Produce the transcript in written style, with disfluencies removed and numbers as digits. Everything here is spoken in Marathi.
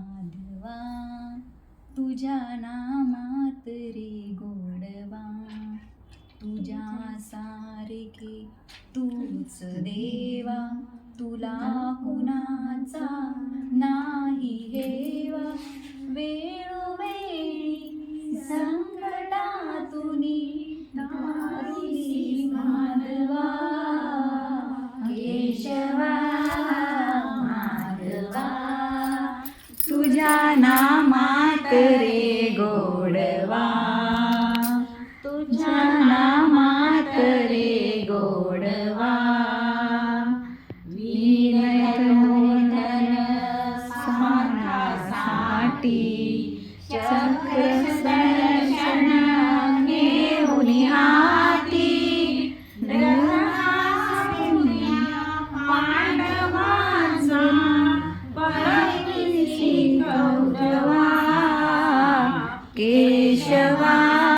माधवा तुझ्या नामात रे गोडवा तुझ्या सारखे तूच देवा तुला कुणाचा नाही हेवा वेळोवेळी संकटातुनी तारुणी माधवा केशवा माधवा तुझ्या नामात रे गोडवा तुझ्या नामात रे गोडवा विनयनोतन साठासाठी चक्र दर्शन घेऊन हाती पांडवांचा परदेशी कौरवा केशवा